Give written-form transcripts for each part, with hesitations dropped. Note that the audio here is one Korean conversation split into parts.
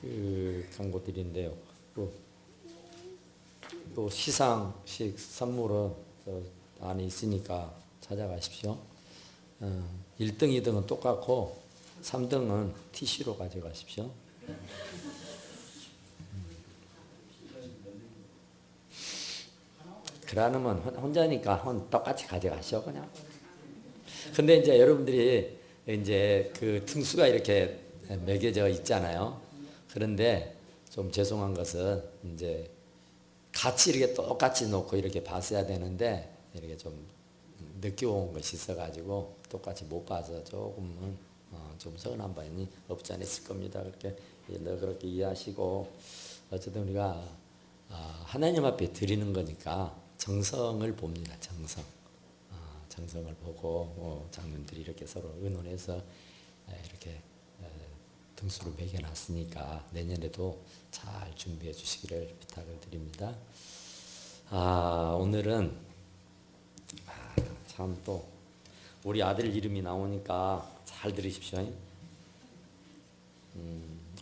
그 광고드린데요. 요 시상식 선물은 저 안에 있으니까 찾아가십시오. 1등, 2등은 똑같고 3등은 TC로 가져가십시오. 그러면 혼자니까 똑같이 가져가시오 그냥. 근데 이제 여러분들이 이제 그 등수가 이렇게 매겨져 있잖아요. 그런데 좀 죄송한 것은 이제 같이 이렇게 똑같이 놓고 이렇게 봤어야 되는데 이렇게 좀 늦게 온 것이 있어가지고 똑같이 못 봐서 조금은 좀 서운한 바는 없지 않아 있을 겁니다. 그렇게 이해하시고 어쨌든 우리가 하나님 앞에 드리는 거니까 정성을 봅니다. 정성을 보고 장로님들이 이렇게 서로 의논해서 이렇게 등수를 매겨놨으니까 내년에도 잘 준비해 주시기를 부탁을 드립니다. 오늘은 참 또 우리 아들 이름이 나오니까 잘 들으십시오.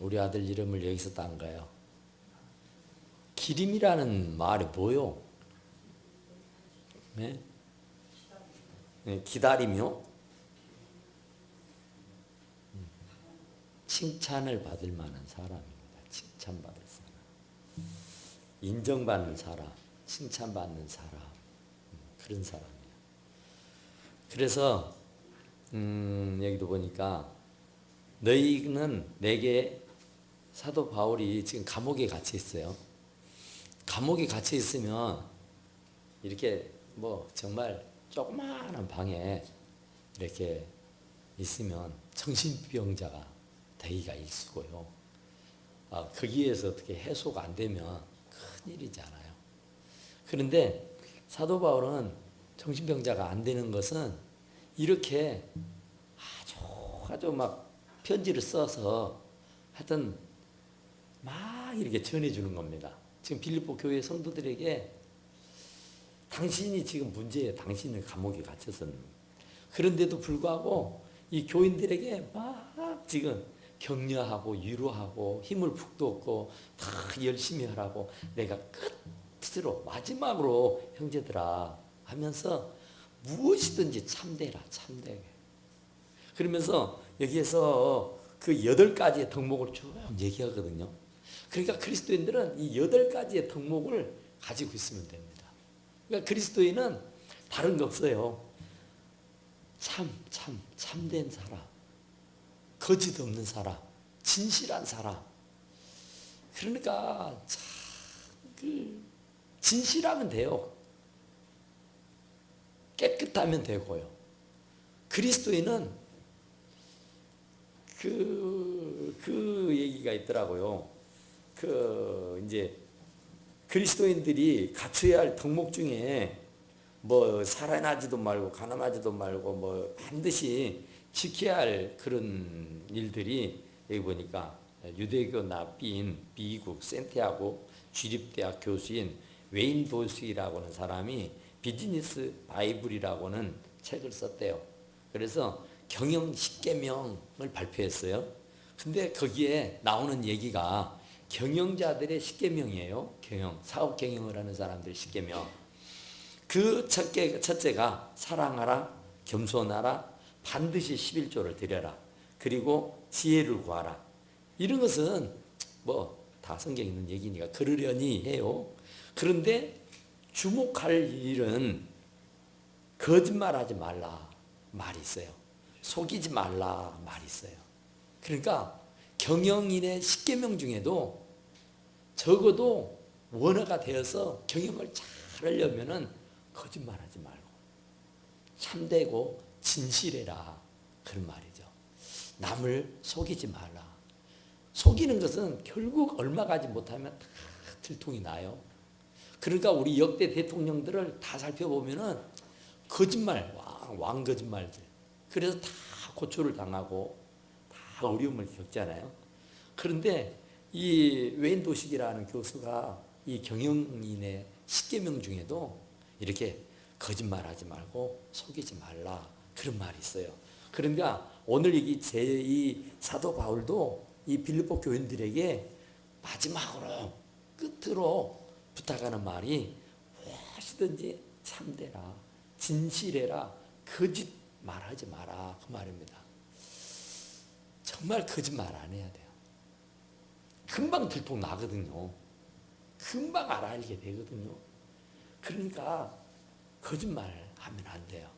우리 아들 이름을 여기서 딴 거예요. 기림이라는 말이 뭐요? 네? 기다리며 칭찬을 받을 만한 사람입니다. 칭찬받을 사람, 인정받는 사람, 칭찬받는 사람, 그런 사람이에요. 그래서 여기도 보니까 너희는 내게 사도 바울이 지금 감옥에 갇혀 있어요. 감옥에 갇혀 있으면 이렇게 뭐 정말 조그마한 방에 이렇게 있으면 정신병자가 되기가 일쑤고요. 거기에서 어떻게 해소가 안 되면 큰일이잖아요. 그런데 사도 바울은 정신병자가 안 되는 것은 이렇게 아주 막 편지를 써서 하여튼 막 이렇게 전해주는 겁니다. 지금 빌립보 교회 성도들에게 당신이 지금 문제예요. 당신은 감옥에 갇혀서는. 그런데도 불구하고 이 교인들에게 막 지금 격려하고 위로하고 힘을 북돋고 다 열심히 하라고 내가 끝으로 마지막으로 형제들아 하면서 무엇이든지 참되라 참되게. 그러면서 여기에서 그 8가지의 덕목을 쭉 얘기하거든요. 그러니까 그리스도인들은 이 8가지의 덕목을 가지고 있으면 됩니다. 그러니까 그리스도인은 다른 거 없어요. 참된 사람, 거짓 없는 사람, 진실한 사람. 그러니까 진실하면 돼요. 깨끗하면 되고요. 그리스도인은 그 얘기가 있더라고요. 이제 그리스도인들이 갖춰야 할 덕목 중에 뭐 살인하지도 말고 가늠하지도 말고 뭐 반드시 지켜야 할 그런 일들이 여기 보니까 유대교 납비인 미국 센티아고 주립대학 교수인 웨인 도시라고 하는 사람이 비즈니스 바이블이라고는 책을 썼대요. 그래서 경영 10계명을 발표했어요. 근데 거기에 나오는 얘기가 경영자들의 10계명이에요. 사업 경영을 하는 사람들의 10계명. 그 첫째가 사랑하라, 겸손하라, 반드시 11조를 드려라, 그리고 지혜를 구하라. 이런 것은 뭐 다 성경에 있는 얘기니까 그러려니 해요. 그런데 주목할 일은 거짓말하지 말라 말이 있어요. 속이지 말라 말이 있어요. 그러니까 경영인의 10계명 중에도 적어도 원어가 되어서 경영을 잘 하려면은 거짓말하지 말고 참되고 진실해라, 그런 말이죠. 남을 속이지 말라. 속이는 것은 결국 얼마 가지 못하면 다 들통이 나요. 그러니까 우리 역대 대통령들을 다 살펴보면은 거짓말, 왕 거짓말들. 그래서 다 고초를 당하고 다 어려움을 겪잖아요. 그런데 이 웨인 도식이라는 교수가 이 경영인의 10계명 중에도 이렇게 거짓말하지 말고 속이지 말라, 그런 말이 있어요. 그러니까 오늘 이 사도 바울도 이 빌립보 교인들에게 마지막으로 끝으로 부탁하는 말이 무엇이든지 참되라, 진실해라, 거짓 말하지 마라, 그 말입니다. 정말 거짓말 안 해야 돼요. 금방 들통 나거든요. 금방 알게 되거든요. 그러니까 거짓말 하면 안 돼요.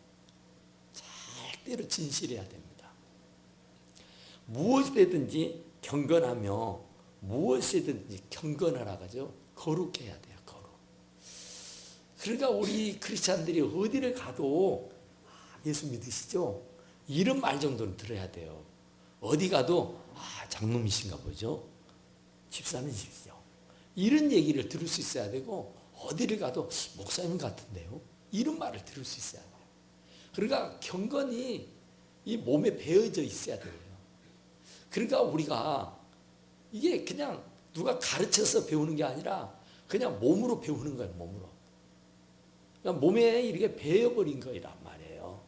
절대로 진실해야 됩니다. 무엇이든지 경건하며 무엇이든지 경건하라 하죠. 거룩해야 돼요. 거룩. 그러니까 우리 크리스찬들이 어디를 가도 예수 믿으시죠? 이런 말 정도는 들어야 돼요. 어디 가도 장로님이신가 보죠. 집사님이시죠. 이런 얘기를 들을 수 있어야 되고 어디를 가도 목사님 같은데요. 이런 말을 들을 수 있어야 돼요. 그러니까 경건이 이 몸에 배어져 있어야 돼요. 그러니까 우리가 이게 그냥 누가 가르쳐서 배우는 게 아니라 그냥 몸으로 배우는 거예요. 몸으로. 그러니까 몸에 이렇게 배어버린 거란 말이에요.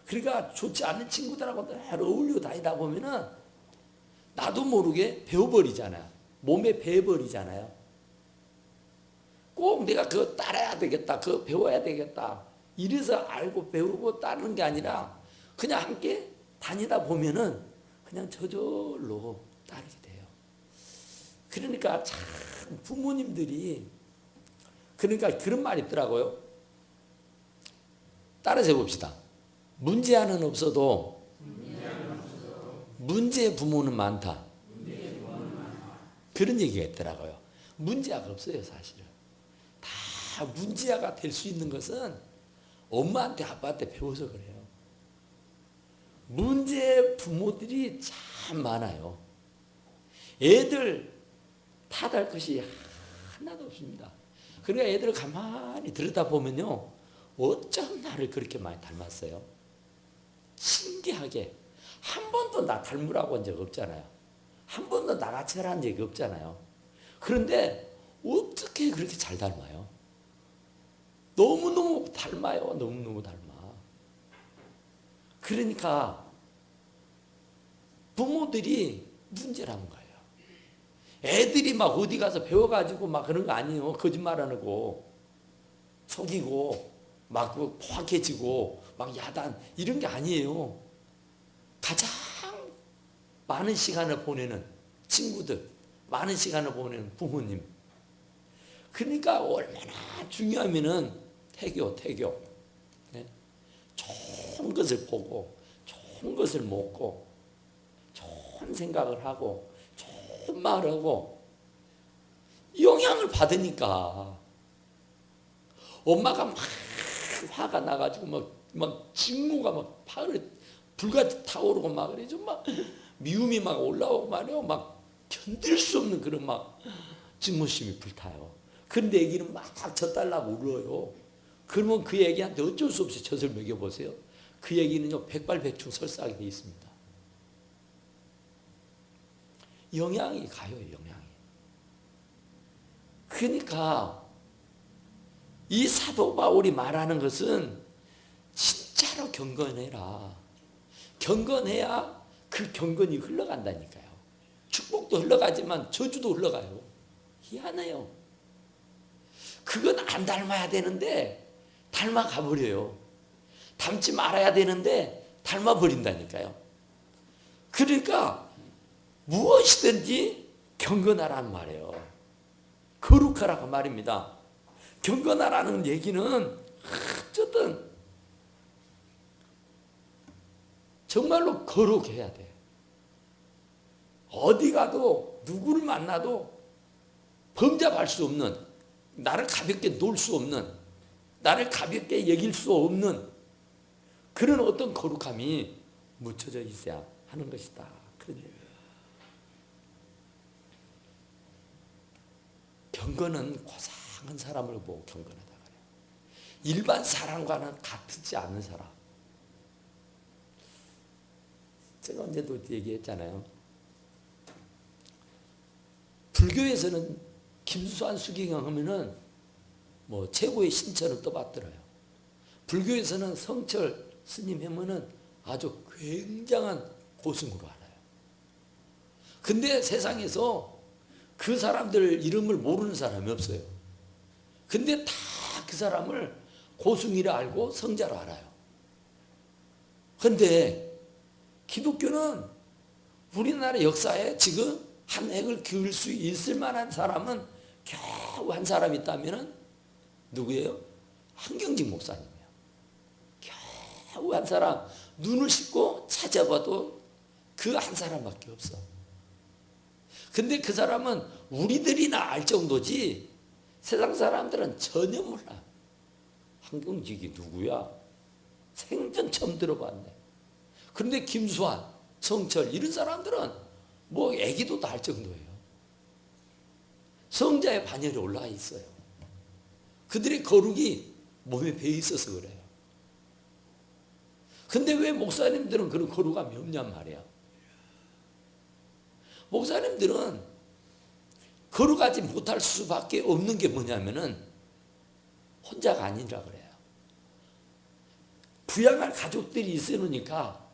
그러니까 좋지 않은 친구들하고 늘 어울려 다니다 보면은 나도 모르게 배워버리잖아요. 몸에 배어버리잖아요. 꼭 내가 그거 따라야 되겠다. 그거 배워야 되겠다. 이래서 알고 배우고 따르는 게 아니라 그냥 함께 다니다 보면은 그냥 저절로 따르게 돼요. 그러니까 참 부모님들이 그러니까 그런 말이 있더라고요. 따라서 해봅시다. 문제아는 없어도 문제의 부모는 많다. 그런 얘기가 있더라고요. 문제아가 없어요, 사실은. 다 문제아가 될 수 있는 것은 엄마한테 아빠한테 배워서 그래요. 문제 부모들이 참 많아요. 애들 탓할 것이 하나도 없습니다. 그러니까 애들을 가만히 들여다보면요. 어쩜 나를 그렇게 많이 닮았어요? 신기하게 한 번도 나 닮으라고 한 적 없잖아요. 한 번도 나같이 하라는 적이 없잖아요. 그런데 어떻게 그렇게 잘 닮아요? 너무너무 닮아요. 너무너무 닮아. 그러니까 부모들이 문제라는 거예요. 애들이 막 어디 가서 배워가지고 막 그런 거 아니에요. 거짓말하는 거. 속이고 막 포악해지고 막 야단 이런 게 아니에요. 가장 많은 시간을 보내는 친구들, 많은 시간을 보내는 부모님. 그러니까 얼마나 중요하면은 태교. 네? 좋은 것을 보고, 좋은 것을 먹고, 좋은 생각을 하고, 좋은 말을 하고, 영향을 받으니까 엄마가 막 화가 나가지고 막 직무가 막 불같이 타오르고 막 그러죠. 막 미움이 막 올라오고 말이요. 막 견딜 수 없는 그런 막 직무심이 불타요. 그런데 애기는 막 젖달라고 울어요. 그러면 그 애기한테 어쩔 수 없이 젖을 먹여보세요. 그 애기는요 백발백중 설사하게 돼 있습니다. 영향이 가요. 영향이. 그러니까 이 사도 바울이 말하는 것은 진짜로 경건해라. 경건해야 그 경건이 흘러간다니까요. 축복도 흘러가지만 저주도 흘러가요. 희한해요. 그건 안 닮아야 되는데 닮아가 버려요. 닮지 말아야 되는데 닮아 버린다니까요. 그러니까 무엇이든지 경건하라는 말이에요. 거룩하라고 말입니다. 경건하라는 얘기는 어쨌든 정말로 거룩해야 돼. 어디 가도 누구를 만나도 범접할 수 없는, 나를 가볍게 놓을 수 없는, 나를 가볍게 여길 수 없는 그런 어떤 거룩함이 묻혀져 있어야 하는 것이다. 그런 얘기예요. 경건은 고상한 사람을 보고 경건하다 그래요. 일반 사람과는 같지 않은 사람. 제가 언제도 얘기했잖아요. 불교에서는 김수환 수기경 하면은 뭐 최고의 신처를 떠받들어요. 불교에서는 성철 스님 하면은 아주 굉장한 고승으로 알아요. 근데 세상에서 그 사람들 이름을 모르는 사람이 없어요. 근데 다 그 사람을 고승이라 알고 성자로 알아요. 근데 기독교는 우리나라 역사에 지금 한 획을 그을 수 있을 만한 사람은 겨우 한 사람 있다면 누구예요? 한경직 목사님이에요. 겨우 한 사람, 눈을 씻고 찾아봐도 그 한 사람밖에 없어. 근데 그 사람은 우리들이나 알 정도지 세상 사람들은 전혀 몰라. 한경직이 누구야? 생전 처음 들어봤네. 그런데 김수환, 성철 이런 사람들은 뭐 애기도 다 알 정도예요. 성자의 반열에 올라가 있어요. 그들의 거룩이 몸에 배어 있어서 그래요. 근데 왜 목사님들은 그런 거룩함이 없냔 말이야. 목사님들은 거룩하지 못할 수밖에 없는 게 뭐냐면은 혼자가 아니라 그래요. 부양할 가족들이 있으니까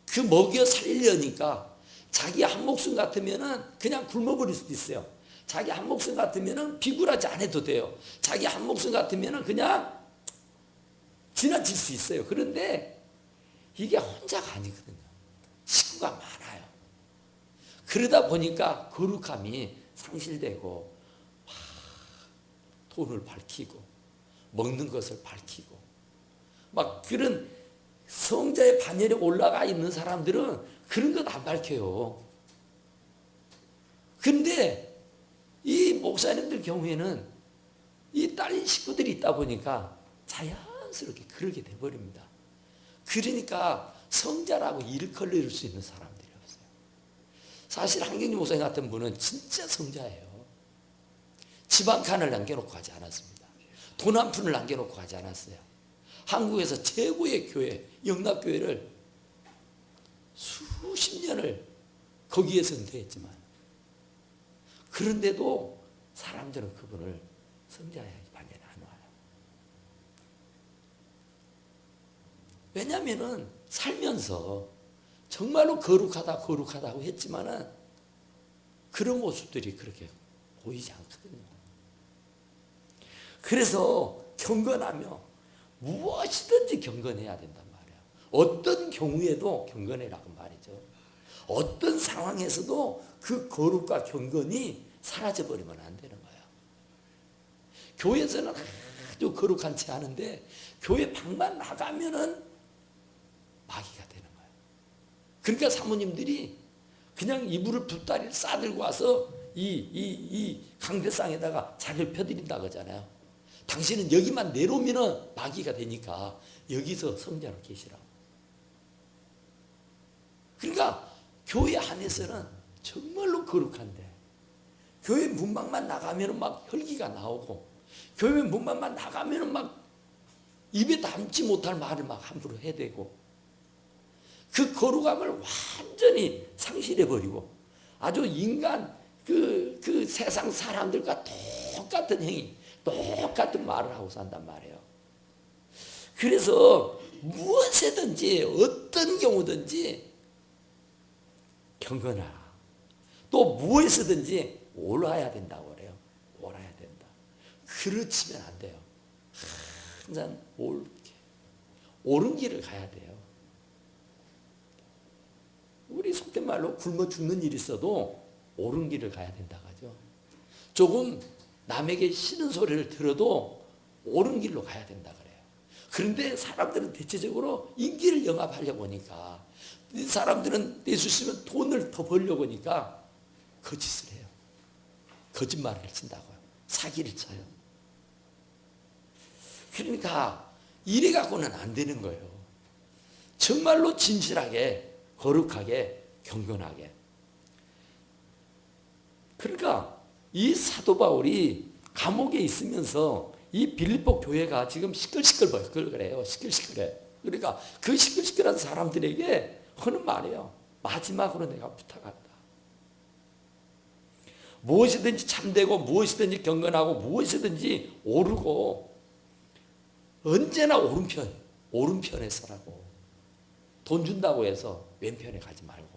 그 먹여 살리려니까 자기 한 목숨 같으면은 그냥 굶어버릴 수도 있어요. 자기 한 목숨 같으면은 비굴하지 않아도 돼요. 자기 한 목숨 같으면은 그냥 지나칠 수 있어요. 그런데 이게 혼자가 아니거든요. 식구가 많아요. 그러다 보니까 거룩함이 상실되고 돈을 밝히고 먹는 것을 밝히고 막 그런 성자의 반열에 올라가 있는 사람들은 그런 것 안 밝혀요. 근데 이 목사님들 경우에는 이 딸린 식구들이 있다 보니까 자연스럽게 그러게 돼버립니다. 그러니까 성자라고 일컬릴 수 있는 사람들이 없어요. 사실 한경직 목사님 같은 분은 진짜 성자예요. 집 한 칸을 남겨놓고 가지 않았습니다. 돈 한 푼을 남겨놓고 가지 않았어요. 한국에서 최고의 교회, 영락교회를 수십 년을 거기에서 은퇴했지만 그런데도 사람들은 그분을 성자의 반열에 안 와요. 왜냐하면 살면서 정말로 거룩하다고 했지만은 그런 모습들이 그렇게 보이지 않거든요. 그래서 경건하며 무엇이든지 경건해야 된단 말이에요. 어떤 경우에도 경건해라고 말이죠. 어떤 상황에서도 그 거룩과 경건이 사라져버리면 안 되는 거예요. 교회에서는 아주 거룩한 채 하는데 교회 방만 나가면은 마귀가 되는 거예요. 그러니까 사모님들이 그냥 이불을 붓다리를 싸들고 와서 이 강대상에다가 자리를 펴드린다고 하잖아요. 당신은 여기만 내려오면 마귀가 되니까 여기서 성자로 계시라고. 그러니까 교회 안에서는 정말로 거룩한데 교회 문밖만 나가면 막 혈기가 나오고 교회 문밖만 나가면 막 입에 담지 못할 말을 막 함부로 해대고 그 거룩함을 완전히 상실해버리고 아주 인간 그 세상 사람들과 똑같은 행위 똑같은 말을 하고 산단 말이에요. 그래서 무엇이든지 어떤 경우든지 경건하라. 또 무엇이든지 옳아야 된다고 그래요. 옳아야 된다. 그르치면 안 돼요. 항상 옳게 옳은 길을 가야 돼요. 우리 속된 말로 굶어 죽는 일이 있어도 옳은 길을 가야 된다고 하죠. 조금 남에게 싫은 소리를 들어도 옳은 길로 가야 된다 그래요. 그런데 사람들은 대체적으로 인기를 영합하려고 하니까 사람들은 예수님은 돈을 더 벌려고 하니까 거짓을 해요. 거짓말을 친다고요. 사기를 쳐요. 그러니까 이래 갖고는 안 되는 거예요. 정말로 진실하게 거룩하게 경건하게. 그러니까 이 사도 바울이 감옥에 있으면서 이 빌립보 교회가 지금 시끌시끌 그래요. 시끌시끌해. 그러니까 그 시끌시끌한 사람들에게 하는 말이에요. 마지막으로 내가 부탁한다. 무엇이든지 참되고 무엇이든지 경건하고 무엇이든지 옳고 언제나 오른편에 서라고. 돈 준다고 해서 왼편에 가지 말고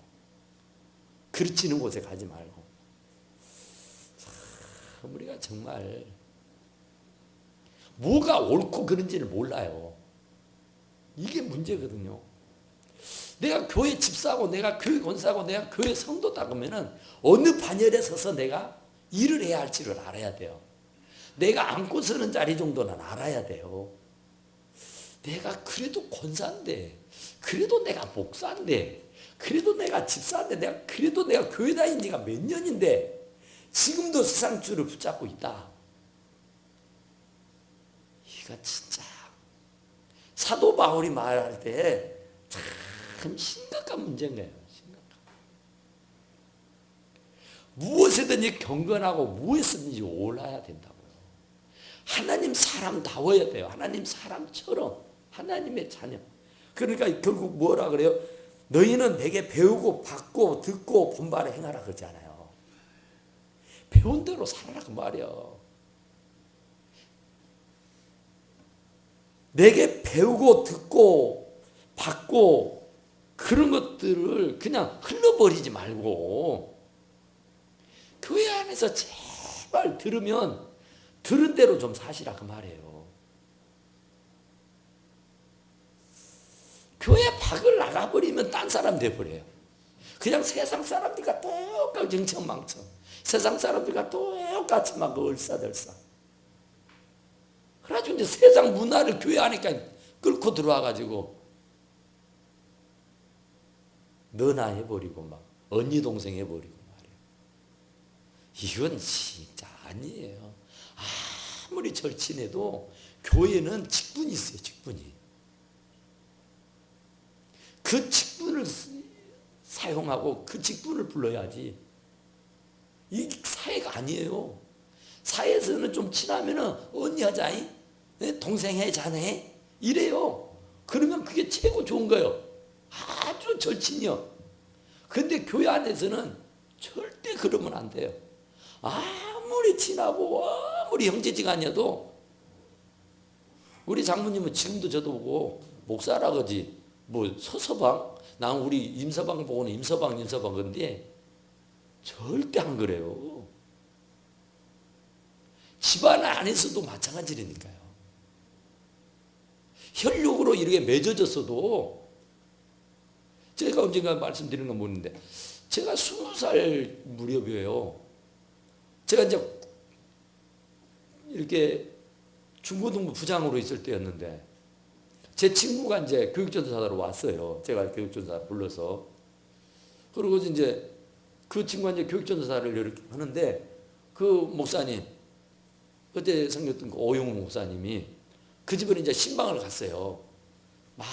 그르치는 곳에 가지 말고. 우리가 정말 뭐가 옳고 그른지를 몰라요. 이게 문제거든요. 내가 교회 집사고 내가 교회 권사고 내가 교회 성도다 그러면은 어느 반열에 서서 내가 일을 해야 할지를 알아야 돼요. 내가 앉고 서는 자리 정도는 알아야 돼요. 내가 그래도 권사인데, 그래도 내가 목사인데, 그래도 내가 집사인데, 그래도 내가 교회 다닌 지가 몇 년인데 지금도 세상 줄을 붙잡고 있다. 이거 진짜 사도 바울이 말할 때 참 심각한 문제인 거예요. 무엇이든지 경건하고 무엇이든지 올라야 된다고요. 하나님 사람다워야 돼요. 하나님 사람처럼 하나님의 자녀. 그러니까 결국 뭐라 그래요? 너희는 내게 배우고 받고 듣고 본바를 행하라 그러잖아요. 배운 대로 살아라 그 말이에요. 내게 배우고 듣고 받고 그런 것들을 그냥 흘러버리지 말고 교회 안에서 제발 들으면 들은 대로 좀 사시라 그 말이에요. 교회 밖을 나가버리면 딴 사람 돼버려요. 그냥 세상 사람들과 똑같이 정청망청, 세상 사람들과 똑같이 막 얼싸들싸. 그래가지고 이제 세상 문화를 교회 안에까 끌고 들어와가지고 너나 해버리고 막 언니 동생 해버리고 말이에요. 이건 진짜 아니에요. 아무리 절친해도 교회는 직분이 있어요. 직분이. 그 직분을 사용하고 그 직분을 불러야지. 이 사회가 아니에요. 사회에서는 좀 친하면은 언니 하자이, 동생 해, 자네 이래요. 그러면 그게 최고 좋은 거예요. 아주 절친이요. 근데 교회 안에서는 절대 그러면 안 돼요. 아무리 친하고 아무리 형제지간이어도 우리 장모님은 지금도 저도 보고 목사라 그러지 뭐 서서방, 난 우리 임서방 보고는 임서방 근데 절대 안 그래요. 집안 안에서도 마찬가지라니까요. 혈육으로 이렇게 맺어졌어도 제가 언젠가 말씀드린 건 모르는데 제가 20살 무렵이에요. 제가 이제 이렇게 중고등부 부장으로 있을 때였는데 제 친구가 이제 교육전도사로 왔어요. 제가 교육전도사 불러서. 그리고 이제 그 친구가 이제 교육전도사를 이렇게 하는데 그 목사님, 그때 생겼던 그 오영우 목사님이 그 집을 이제 신방을 갔어요. 막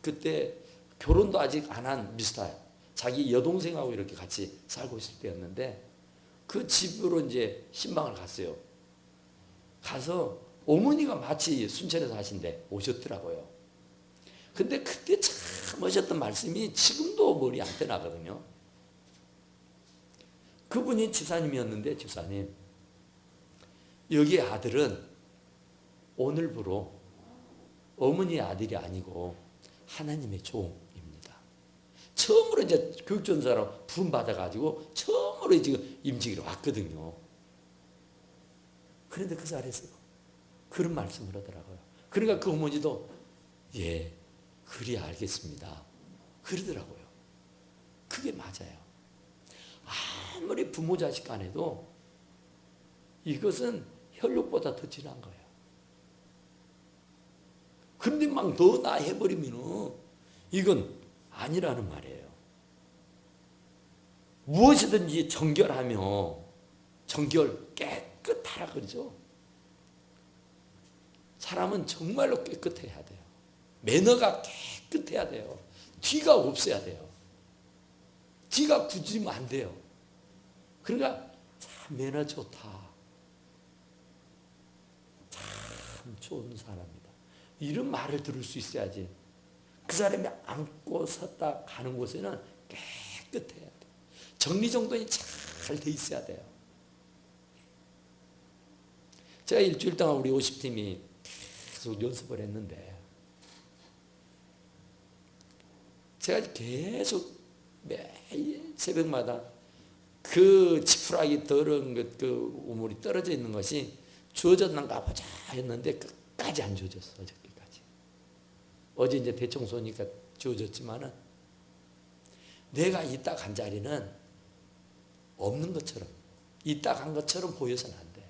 그때 결혼도 아직 안 한 미스터 자기 여동생하고 이렇게 같이 살고 있을 때였는데 그 집으로 이제 신방을 갔어요. 가서 어머니가 마치 순천에서 하신데 오셨더라고요. 근데 그때 참 하셨던 말씀이 지금도 머리 안 떠나거든요. 그분이 집사님이었는데 집사님, 여기 아들은 오늘부로 어머니의 아들이 아니고 하나님의 종입니다. 처음으로 이제 교육전사로 부름받아가지고 처음으로 지금 임직으로 왔거든요. 그런데 그 자리에서 그런 말씀을 하더라고요. 그러니까 그 어머니도 예, 그리 알겠습니다. 그러더라고요. 그게 맞아요. 아무리 부모 자식 간에도 이것은 혈육보다 더 진한 거예요. 근데 막 너 나 해버리면은 이건 아니라는 말이에요. 무엇이든지 정결하며 정결 깨끗하라 그러죠. 사람은 정말로 깨끗해야 돼요. 매너가 깨끗해야 돼요. 뒤가 없어야 돼요. 뒤가 굳으면 안 돼요. 그러니까 참 매너 좋다. 참 좋은 사람이다. 이런 말을 들을 수 있어야지. 그 사람이 앉고 섰다 가는 곳에는 깨끗해야 돼. 정리정돈이 잘 돼 있어야 돼요. 제가 일주일 동안 우리 50팀이 계속 연습을 했는데 제가 계속 매일 새벽마다 그 지푸라기 더러운 것, 그 우물이 떨어져 있는 것이 주어졌는가 보자 했는데 끝까지 안 주어졌어. 어저께까지. 어제 이제 대청소니까 주어졌지만은 내가 있다 간 자리는 없는 것처럼, 있다 간 것처럼 보여서는 안 돼.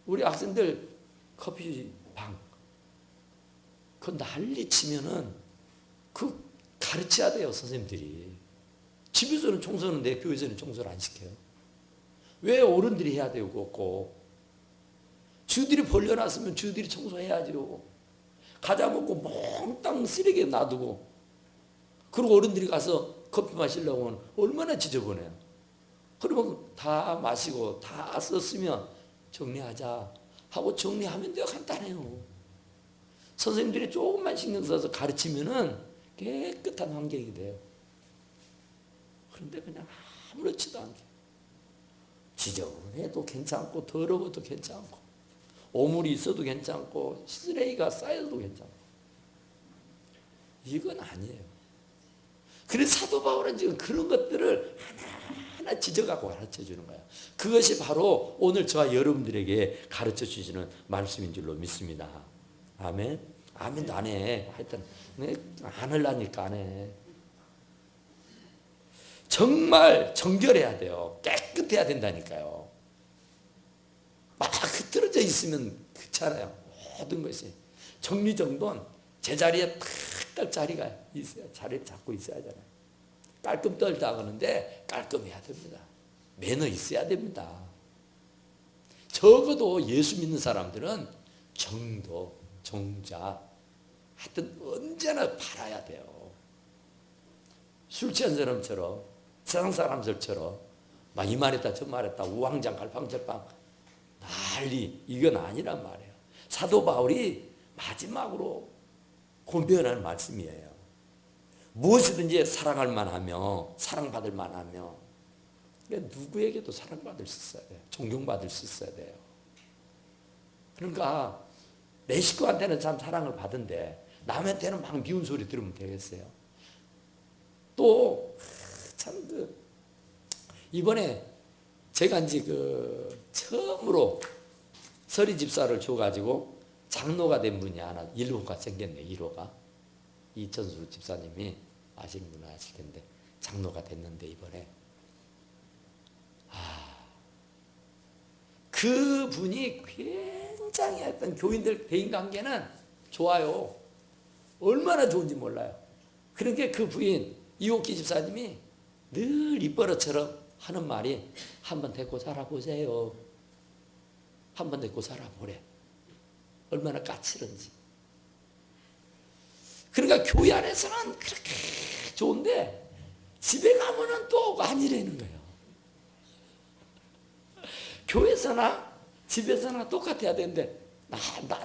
우리 학생들 커피방 그 난리 치면은 그 가르쳐야 돼요, 선생님들이. 집에서는 청소하는데 교회에서는 청소를 안 시켜요. 왜 어른들이 해야 되고 없고? 주들이 벌려놨으면 주들이 청소해야죠. 과자 먹고 몽땅 쓰레기에 놔두고, 그리고 어른들이 가서 커피 마시려고 하면 얼마나 지저분해요. 그러면 다 마시고 다 썼으면 정리하자 하고 정리하면 돼요. 간단해요. 선생님들이 조금만 신경 써서 가르치면은 깨끗한 환경이 돼요. 그런데 그냥 아무렇지도 않게 지저분해도 괜찮고 더러워도 괜찮고 오물이 있어도 괜찮고 쓰레기가 쌓여도 괜찮고 이건 아니에요. 그래서 사도 바울은 지금 그런 것들을 하나하나 지적하고 가르쳐 주는 거예요. 그것이 바로 오늘 저와 여러분들에게 가르쳐 주시는 말씀인 줄로 믿습니다. 아멘. 아멘도 안 해. 하여튼 안 하려니까 안 해. 정말 정결해야 돼요. 깨끗해야 된다니까요. 막 흐트러져 있으면 그렇잖아요. 모든 것이 정리정돈 제자리에 탁 자리가 있어야, 자리를 잡고 있어야 하잖아요. 깔끔 떨다 그러는데 깔끔해야 됩니다. 매너 있어야 됩니다. 적어도 예수 믿는 사람들은 정도, 정자 하여튼 언제나 바라야 돼요. 술 취한 사람처럼 세상 사람들처럼 막 이 말했다 저 말했다 우왕장 갈팡절팡 난리 이건 아니란 말이에요. 사도 바울이 마지막으로 권면하는 말씀이에요. 무엇이든지 사랑할 만하며 사랑받을 만하며 누구에게도 사랑받을 수 있어야 돼요. 존경받을 수 있어야 돼요. 그러니까 내 식구한테는 참 사랑을 받은데 남한테는 막 미운 소리 들으면 되겠어요. 또 참 이번에 제가 이제 처음으로 서리 집사를 줘가지고 장로가 된 분이 하나 1호가 생겼네. 1호가 이천수 집사님이 아시는 분 아실 텐데 장로가 됐는데 이번에 그 분이 굉장히 했던 교인들 대인관계는 좋아요. 얼마나 좋은지 몰라요. 그러니까 그 부인 이옥기 집사님이 늘 입버릇처럼 하는 말이 한번 데리고 살아보세요. 한번 데리고 살아보래. 얼마나 까칠한지. 그러니까 교회 안에서는 그렇게 좋은데 집에 가면은 또 아니라는 거예요. 교회에서나 집에서나 똑같아야 되는데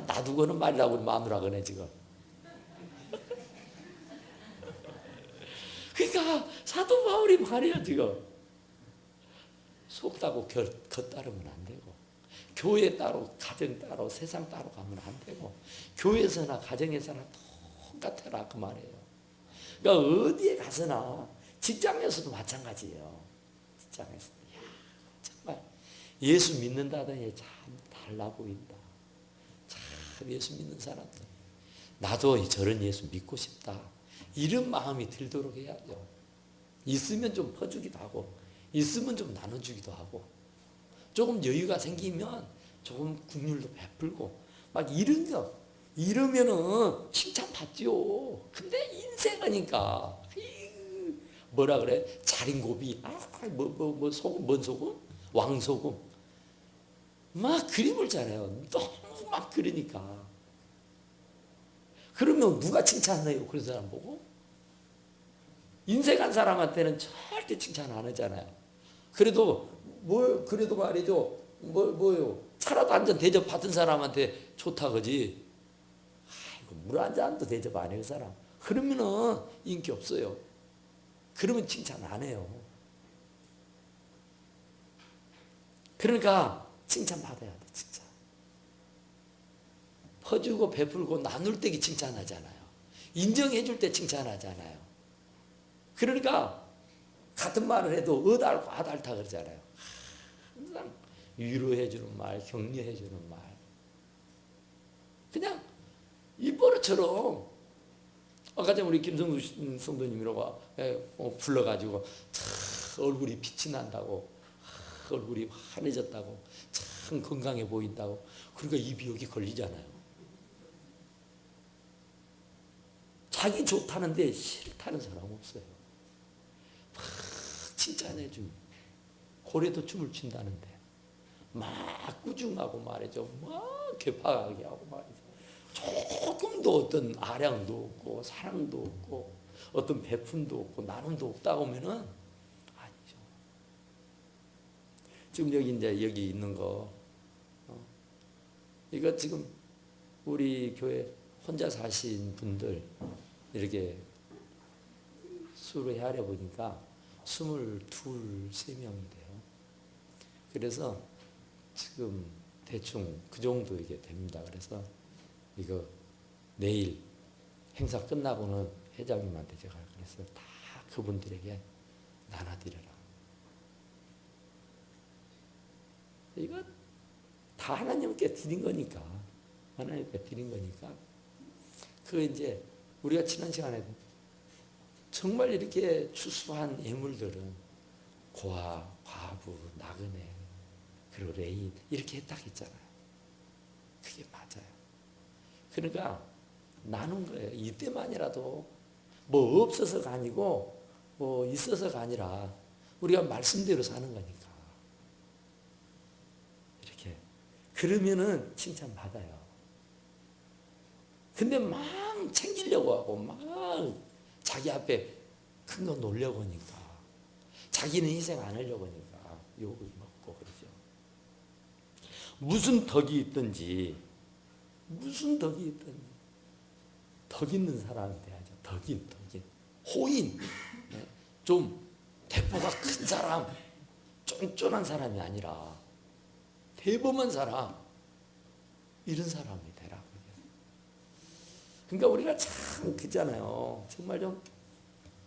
놔두고는 말라고 마누라 그네 지금. 그러니까 사도 바울이 말이에요 지금. 속다고 겉따르면 안 되고 교회 따로 가정 따로 세상 따로 가면 안 되고 교회에서나 가정에서나 똑같아라 그 말이에요. 그러니까 어디에 가서나 직장에서도 마찬가지예요. 직장에서도 정말 예수 믿는다더니 참 달라 보인다. 참 예수 믿는 사람들 나도 저런 예수 믿고 싶다. 이런 마음이 들도록 해야죠. 있으면 좀 퍼주기도 하고 있으면 좀 나눠주기도 하고 조금 여유가 생기면 조금 국률도 베풀고 막 이런 거 이러면은 칭찬받지요. 근데 인생하니까 뭐라 그래? 자린고비 뭐 소금 뭔 소금? 왕소금 막 그림을 잘해요. 너무 막 그러니까 그러면 누가 칭찬해요? 그런 사람 보고? 인생한 사람한테는 절대 칭찬 안 하잖아요. 그래도 그래도 말이죠. 뭐요? 차라도 한 잔 대접 받은 사람한테 좋다 그지? 아이고 물 한 잔도 대접 안 해요, 그 사람. 그러면은 인기 없어요. 그러면 칭찬 안 해요. 그러니까 칭찬 받아야 돼, 진짜. 퍼주고 베풀고 나눌 때 칭찬하잖아요. 인정해 줄 때 칭찬하잖아요. 그러니까 같은 말을 해도 어달고 아달다 그러잖아요. 항상 위로해주는 말, 격려해주는 말. 그냥 입버릇처럼 아까 전에 우리 김성수 성도님이라고 불러가지고 참 얼굴이 빛이 난다고, 얼굴이 환해졌다고, 참 건강해 보인다고. 그러니까 입이 여기 걸리잖아요. 자기 좋다는데 싫다는 사람 없어요. 막 칭찬해주고 고래도 춤을 춘다는데 막 꾸중하고 말이죠. 막 개파하게 하고 말이죠. 조금도 어떤 아량도 없고 사랑도 없고 어떤 베품도 없고 나눔도 없다고 하면은 아니죠. 지금 여기 있는 거 이거 지금 우리 교회 혼자 사신 분들 이렇게 수를 헤아려 보니까 22, 23명이 돼요. 그래서 지금 대충 그 정도 이게 됩니다. 그래서 이거 내일 행사 끝나고는 회장님한테 제가 그래서 다 그분들에게 나눠드려라. 이거 다 하나님께 드린 거니까, 하나님께 드린 거니까. 그 이제 우리가 지난 시간에도 정말 이렇게 추수한 예물들은 고아, 과부, 나그네, 그리고 레인 이렇게 딱 있잖아요. 그게 맞아요. 그러니까 나눈 거예요. 이때만이라도 뭐 없어서가 아니고 뭐 있어서가 아니라 우리가 말씀대로 사는 거니까. 이렇게 그러면은 칭찬 받아요. 근데 막 챙기려고 하고 막 자기 앞에 큰 거 놓으려고 하니까 자기는 희생 안 하려고 하니까 욕을 먹고 그러죠. 무슨 덕이 있든지 덕 있는 사람이 돼야죠. 덕인 호인, 좀 대포가 큰 사람, 쫀쫀한 사람이 아니라 대범한 사람, 이런 사람이 되라고요. 그러니까 우리가 참 그잖아요. 정말 좀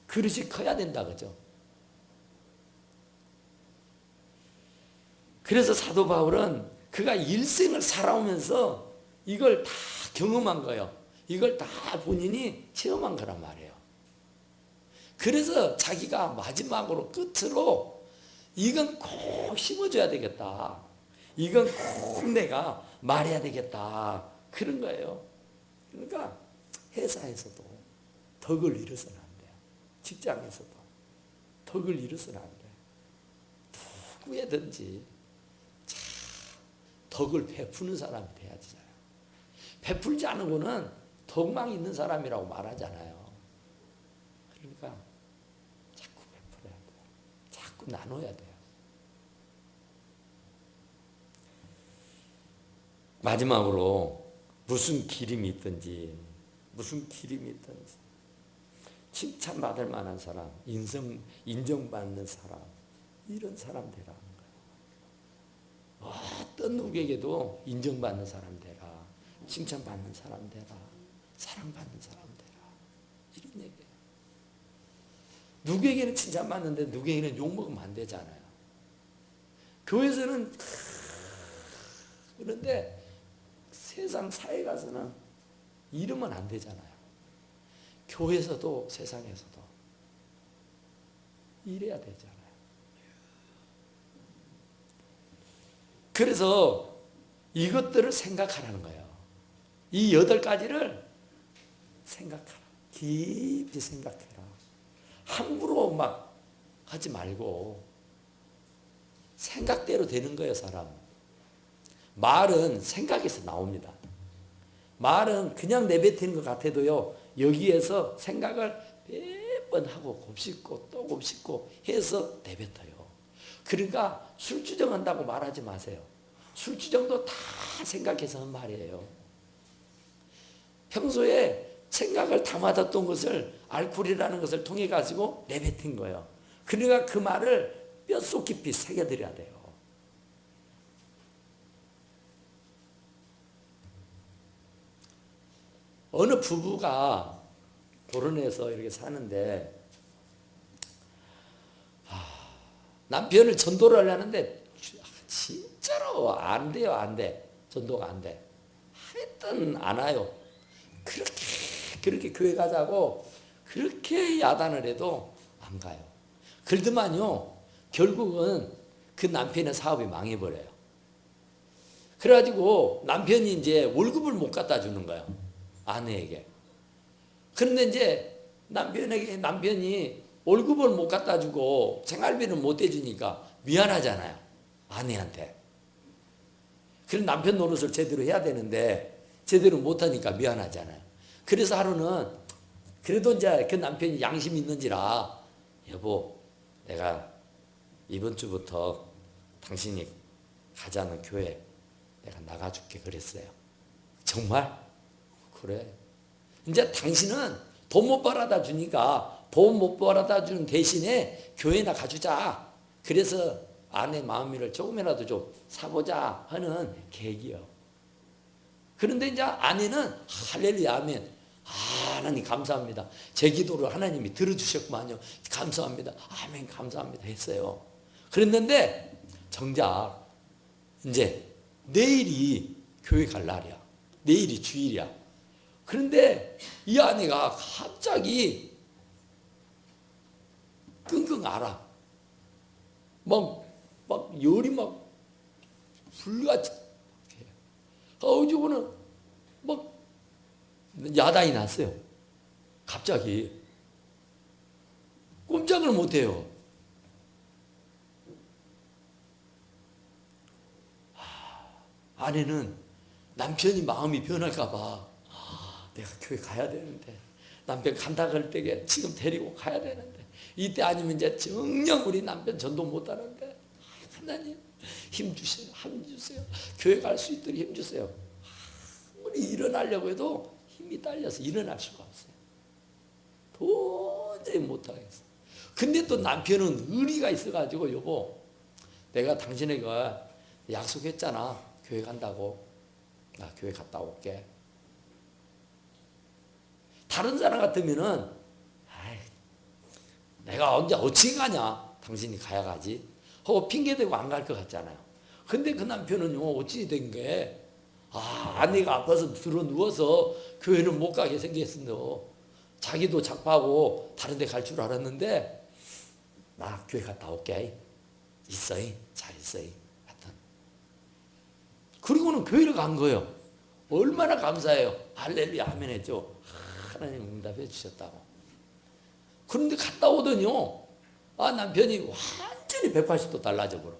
그릇이 커야 된다 그죠. 그래서 사도 바울은 그가 일생을 살아오면서 이걸 다 경험한 거예요. 이걸 다 본인이 체험한 거란 말이에요. 그래서 자기가 마지막으로 끝으로 이건 꼭 심어줘야 되겠다. 이건 꼭 내가 말해야 되겠다. 그런 거예요. 그러니까 회사에서도 덕을 잃어서는 안 돼요. 직장에서도 덕을 잃어서는 안 돼요. 누구에든지 덕을 베푸는 사람이 돼야지. 베풀지 않으고는 덕망 있는 사람이라고 말하잖아요. 그러니까 자꾸 베풀어야 돼요. 자꾸 나눠야 돼요. 마지막으로 무슨 기림이 있든지 칭찬받을 만한 사람, 인정받는 사람, 이런 사람 되라는 거예요. 어떤 누구에게도 인정받는 사람 되라. 칭찬받는 사람 되라. 사랑받는 사람 되라. 이런 얘기예요. 누구에게는 칭찬받는데 누구에게는 욕먹으면 안 되잖아요. 교회에서는 그런데 세상 사회 가서는 이러면 안 되잖아요. 교회에서도 세상에서도 이래야 되잖아요. 그래서 이것들을 생각하라는 거예요. 이 8가지를 생각하라. 깊이 생각해라. 함부로 막 하지 말고 생각대로 되는 거예요, 사람. 말은 생각에서 나옵니다. 말은 그냥 내뱉는 것 같아도요, 여기에서 생각을 몇 번 하고 곱씹고 또 곱씹고 해서 내뱉어요. 그러니까 술주정한다고 말하지 마세요. 술주정도 다 생각해서 한 말이에요. 평소에 생각을 담아뒀던 것을 알코올이라는 것을 통해 가지고 내뱉은 거예요. 그러니까 그 말을 뼛속 깊이 새겨드려야 돼요. 어느 부부가 결혼해서 이렇게 사는데 남편을 전도를 하려는데 진짜로 안 돼요. 안 돼. 전도가 안 돼. 하여튼 안 와요. 그렇게 교회 가자고 그렇게 야단을 해도 안 가요. 그러더만요. 결국은 그 남편의 사업이 망해버려요. 그래가지고 남편이 이제 월급을 못 갖다 주는 거예요. 아내에게. 그런데 이제 남편이 월급을 못 갖다 주고 생활비를 못 대주니까 미안하잖아요. 아내한테. 그런 남편 노릇을 제대로 해야 되는데 제대로 못하니까 미안하잖아요. 그래서 하루는 그래도 이제 그 남편이 양심이 있는지라 여보 내가 이번 주부터 당신이 가자는 교회 내가 나가줄게 그랬어요. 정말? 그래. 이제 당신은 돈 못 벌어다 주니까 돈 못 벌어다 주는 대신에 교회나 가주자. 그래서 아내 마음을 조금이라도 좀 사보자 하는 계기요. 그런데 이제 아내는 할렐루야 아멘. 하나님 감사합니다. 제 기도를 하나님이 들어주셨구만요. 감사합니다. 아멘 감사합니다 했어요. 그랬는데 정작 이제 내일이 교회 갈 날이야. 내일이 주일이야. 그런데 이 아내가 갑자기 끙끙 앓아. 막 열이 막 불같이. 어저거는 막 야단이 났어요. 갑자기 꼼짝을 못해요. 아내는 남편이 마음이 변할까봐 내가 교회 가야 되는데 남편 간다 그럴 때에 지금 데리고 가야 되는데 이때 아니면 이제 정녕 우리 남편 전도 못하는데 하나님 힘 주세요. 힘 주세요. 교회 갈 수 있도록 힘 주세요. 아무리 일어나려고 해도 힘이 딸려서 일어날 수가 없어요. 도저히 못하겠어. 근데 또 남편은 의리가 있어가지고 여보 내가 당신에게 약속했잖아. 교회 간다고. 나 교회 갔다 올게. 다른 사람 같으면은 내가 언제 어찌 가냐. 당신이 가야 가지. 하고 핑계대고 안 갈 것 같잖아요. 근데 그 남편은요 어찌 된 게 아내가 아파서 들어 누워서 교회를 못 가게 생겼어. 자기도 작파하고 다른 데 갈 줄 알았는데 나 교회 갔다 올게. 있어이. 잘 있어이. 하여튼. 그리고는 교회를 간 거예요. 얼마나 감사해요. 할렐루야 아멘 했죠. 하나님 응답해 주셨다고. 그런데 갔다 오더니요. 남편이 완전히 180도 달라져 버려.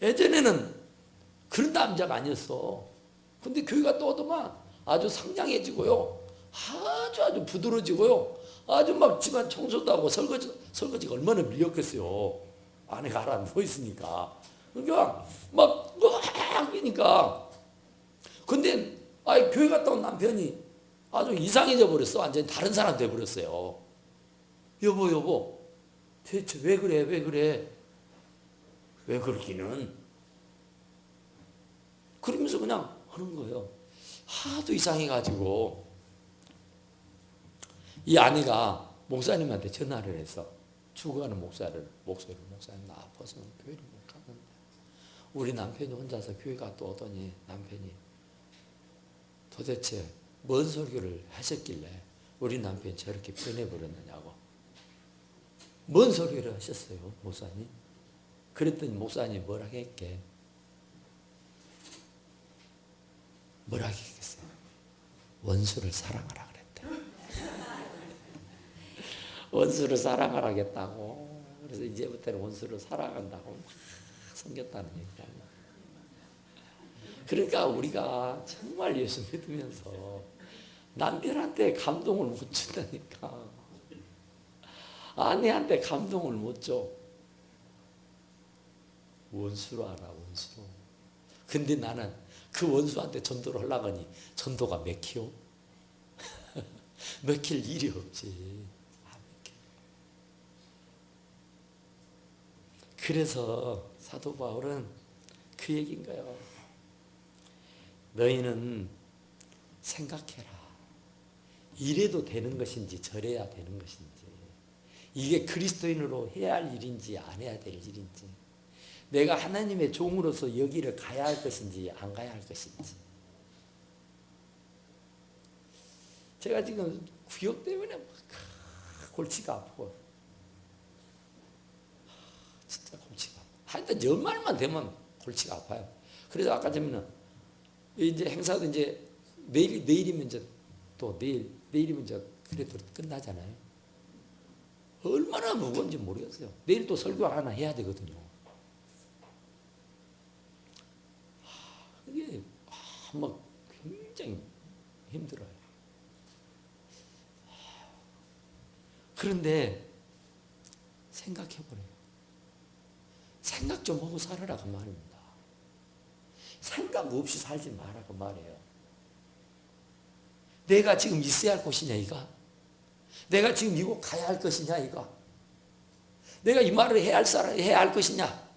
예전에는 그런 남자가 아니었어. 근데 교회 갔다 오더만 아주 상냥해지고요. 아주 부드러워지고요. 아주 막 집안 청소도 하고 설거지가 얼마나 밀렸겠어요. 아내가 알아 누워 있으니까. 그러니까 막 으악이니까. 근데 교회 갔다 온 남편이 아주 이상해져 버렸어. 완전히 다른 사람 돼 버렸어요. 여보 대체 왜 그래? 왜 그러기는? 그러면서 그냥 하는 거예요. 하도 이상해가지고 이 아내가 목사님한테 전화를 해서 죽어가는 목사님 나 아파서 교회를 못 가는데 우리 남편이 혼자서 교회 갔다 오더니 남편이 도대체 뭔 설교를 하셨길래 우리 남편이 저렇게 변해버렸느냐고. 뭔 설교를 하셨어요 목사님? 그랬더니 목사님이 뭐라 했게? 뭐라 했겠어요? 원수를 사랑하라 그랬대. 원수를 사랑하라겠다고. 그래서 이제부터는 원수를 사랑한다고 막 섬겼다는 얘기야. 그러니까 우리가 정말 예수 믿으면서 남편한테 감동을 못 준다니까. 아내한테 감동을 못 줘. 원수로 알아, 원수로. 근데 나는 그 원수한테 전도를 하려고 하니 전도가 맥히요? 맥힐 일이 없지. 그래서 사도 바울은 그 얘기인 거예요. 너희는 생각해라. 이래도 되는 것인지 저래야 되는 것인지. 이게 그리스도인으로 해야 할 일인지 안 해야 될 일인지, 내가 하나님의 종으로서 여기를 가야 할 것인지 안 가야 할 것인지. 제가 지금 구역 때문에 막 골치가 아프고, 진짜 골치가 아파. 하여튼 연말만 되면 골치가 아파요. 그래서 아까 전에는 이제 행사도 이제 내일이면 이제 또 내일이면 이제 그래도 끝나잖아요. 얼마나 무거운지 모르겠어요. 내일 또 설교 하나 해야 되거든요. 이게 막 굉장히 힘들어요. 그런데 생각해보래요. 생각 좀 하고 살아라 그 말입니다. 생각 없이 살지 마라 그 말이에요. 내가 지금 있어야 할 곳이냐 이가? 내가 지금 이곳 가야 할 것이냐 이가? 내가 이 말을 해야 할 것이냐?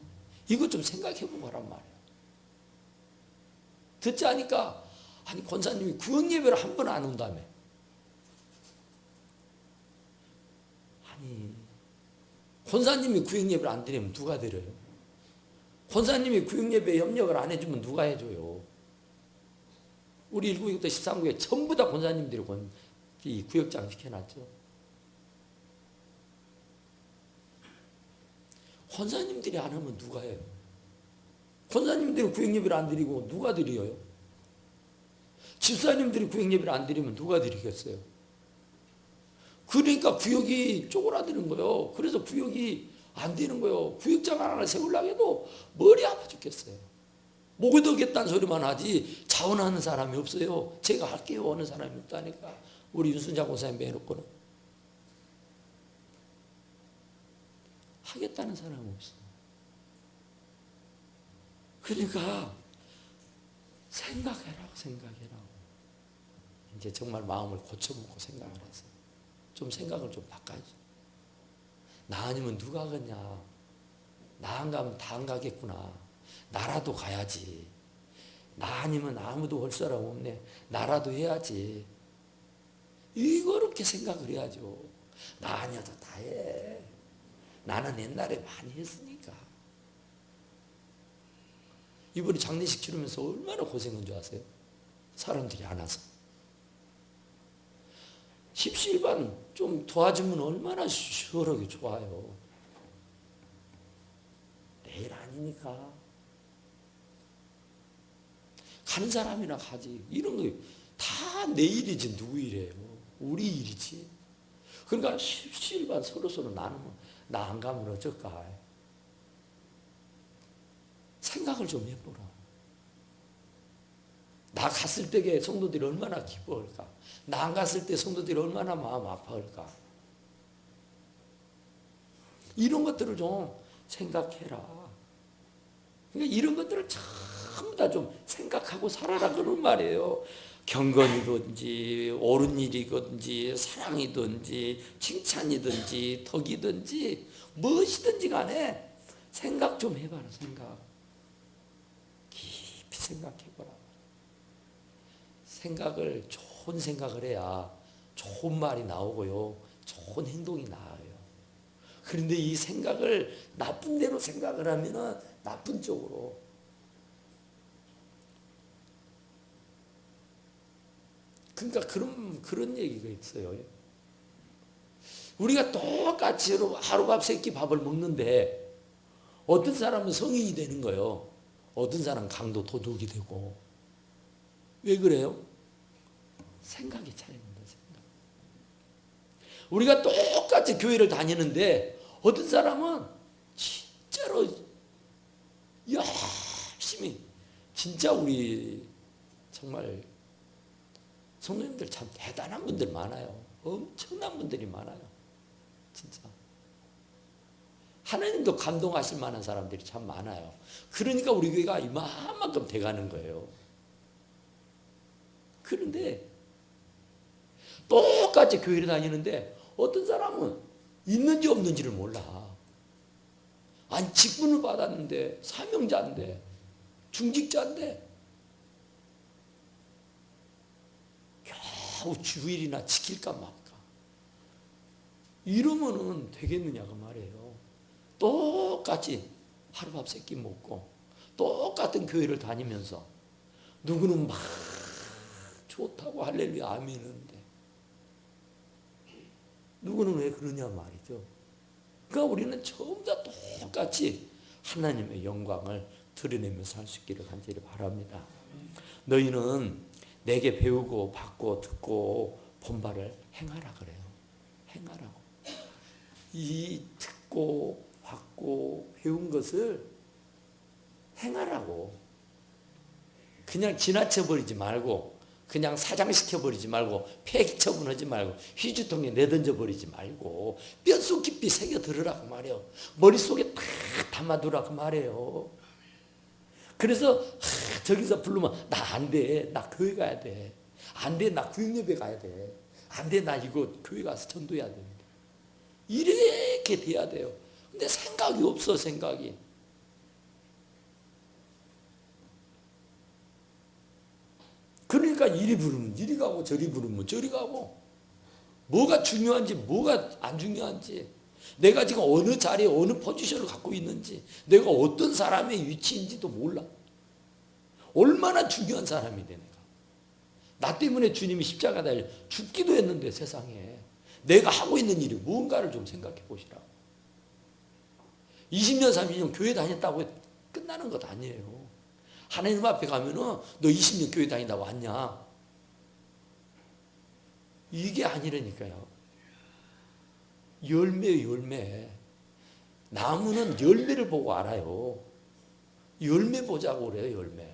이거 좀 생각해 보란 말이에요. 듣지 않으니까, 아니 권사님이 구역 예배를 한 번 안 온다며. 아니 권사님이 구역 예배를 안 드리면 누가 드려요? 권사님이 구역 예배에 협력을 안 해주면 누가 해줘요? 우리 1구역부터 13구역 전부 다 권사님들이 이 구역장 시켜놨죠. 권사님들이 안 하면 누가 해요? 권사님들이 구역예배를 안 드리고 누가 드려요? 집사님들이 구역예배를 안 드리면 누가 드리겠어요? 그러니까 구역이 쪼그라드는 거예요. 그래서 구역이 안 되는 거예요. 구역장 하나 세우려고 해도 머리 아파 죽겠어요. 목을 얻겠다는 소리만 하지 자원하는 사람이 없어요. 제가 할게요 하는 사람이 없다니까. 우리 윤순자 권사님 빼놓고는. 하겠다는 사람은 없어. 그러니까 생각해라고. 이제 정말 마음을 고쳐먹고 생각을 해서 좀 생각을 좀 바꿔줘. 나 아니면 누가 가겠냐. 나 안 가면 다 안 가겠구나. 나라도 가야지. 나 아니면 아무도 할 사람 없네. 나라도 해야지. 이렇게 생각을 해야죠. 나 아니어도 다 해. 나는 옛날에 많이 했으니까. 이번에 장례식 치르면서 얼마나 고생한 줄 아세요? 사람들이 안 와서. 십시일반 좀 도와주면 얼마나 시원하게 좋아요. 내일 아니니까. 가는 사람이나 가지. 이런 거 다 내 일이지 누구 일이에요? 우리 일이지. 그러니까 십시일반 서로 나누면 나 안 가면 어쩔까? 생각을 좀 해보라. 나 갔을 때에 성도들이 얼마나 기뻐할까? 나 안 갔을 때 성도들이 얼마나 마음 아파할까? 이런 것들을 좀 생각해라. 그러니까 이런 것들을 전부 다 좀 생각하고 살아라 그런 말이에요. 경건이든지 옳은 일이든지 사랑이든지 칭찬이든지 덕이든지 무엇이든지 간에 생각 좀 해봐라. 생각 깊이 생각해봐라. 생각을 좋은 생각을 해야 좋은 말이 나오고요 좋은 행동이 나와요. 그런데 이 생각을 나쁜 대로 생각을 하면은 나쁜 쪽으로. 그러니까 그런 얘기가 있어요. 우리가 똑같이 하루밥 세끼 밥을 먹는데 어떤 사람은 성인이 되는 거예요. 어떤 사람은 강도 도둑이 되고. 왜 그래요? 생각이 차이입니다. 생각. 우리가 똑같이 교회를 다니는데 어떤 사람은 진짜로 열심히 진짜 우리 정말 성도님들 참 대단한 분들 많아요. 엄청난 분들이 많아요. 진짜. 하나님도 감동하실 만한 사람들이 참 많아요. 그러니까 우리 교회가 이만큼 돼가는 거예요. 그런데 똑같이 교회를 다니는데 어떤 사람은 있는지 없는지를 몰라. 아니 직분을 받았는데 사명자인데 중직자인데 겨우 주일이나 지킬까 말까. 이러면은 되겠느냐고 말이에요. 똑같이 하루밥 세끼 먹고 똑같은 교회를 다니면서 누구는 막 좋다고 할렐루야 아멘하는데 누구는 왜 그러냐 말이죠. 그러니까 우리는 전부 다 똑같이 하나님의 영광을 드러내면서 살 수 있기를 간절히 바랍니다. 너희는 내게 배우고 받고 듣고 본바를 행하라 그래요. 행하라고. 이 듣고 받고 배운 것을 행하라고. 그냥 지나쳐버리지 말고 그냥 사장시켜버리지 말고 폐기 처분하지 말고 휴지통에 내던져버리지 말고 뼛속 깊이 새겨들으라고 말해요. 머릿속에 다 담아두라고 말해요. 그래서 저기서 부르면 나 안 돼. 나 교회 가야 돼. 안 돼. 나 구역예배 가야 돼. 안 돼. 나 이거 교회 가서 전도해야 됩니다. 이렇게 돼야 돼요. 근데 생각이 없어. 생각이. 그러니까 이리 부르면 이리 가고 저리 부르면 저리 가고 뭐가 중요한지 뭐가 안 중요한지 내가 지금 어느 자리에 어느 포지션을 갖고 있는지 내가 어떤 사람의 위치인지도 몰라. 얼마나 중요한 사람인데 내가. 나 때문에 주님이 십자가 달려 죽기도 했는데 세상에 내가 하고 있는 일이 뭔가를 좀 생각해 보시라고. 20년 30년 교회 다녔다고 끝나는 것 아니에요. 하나님 앞에 가면은 너 20년 교회 다니다 왔냐? 이게 아니라니까요. 열매예요, 열매. 나무는 열매를 보고 알아요. 열매 보자고 그래요, 열매.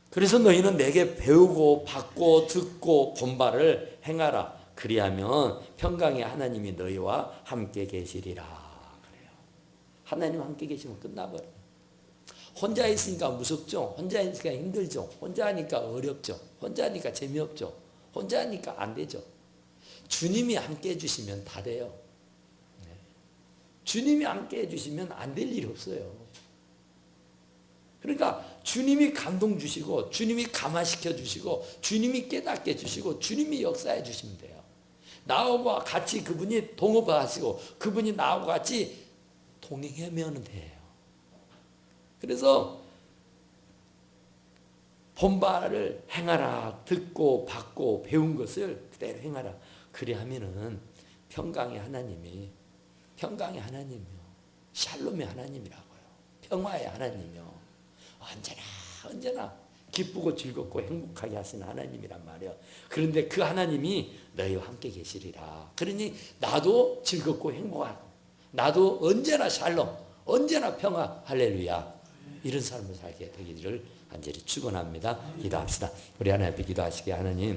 그래서 너희는 내게 배우고 받고 듣고 본바를 행하라. 그리하면 평강의 하나님이 너희와 함께 계시리라. 그래요. 하나님 함께 계시면 끝나버려요. 혼자 있으니까 무섭죠. 혼자 있으니까 힘들죠. 혼자 하니까 어렵죠. 혼자 하니까 재미없죠. 혼자 하니까 안 되죠. 주님이 함께 해주시면 다 돼요. 주님이 함께 해주시면 안 될 일이 없어요. 그러니까 주님이 감동 주시고 주님이 감화시켜 주시고 주님이 깨닫게 해주시고 주님이 역사해 주시면 돼요. 나하고 같이 그분이 동업하시고 그분이 나하고 같이 동행하면 돼요. 그래서 본바를 행하라. 듣고 받고 배운 것을 그대로 행하라. 그리하면은 평강의 하나님이요. 샬롬의 하나님이라고요. 평화의 하나님이요. 언제나 기쁘고 즐겁고 행복하게 하시는 하나님이란 말이에요. 그런데 그 하나님이 너희와 함께 계시리라. 그러니 나도 즐겁고 행복하고 나도 언제나 샬롬, 언제나 평화, 할렐루야. 이런 삶을 살게 되기를 간절히 축원합니다. 기도합시다. 우리 하나님 앞에 기도하시게 하나님.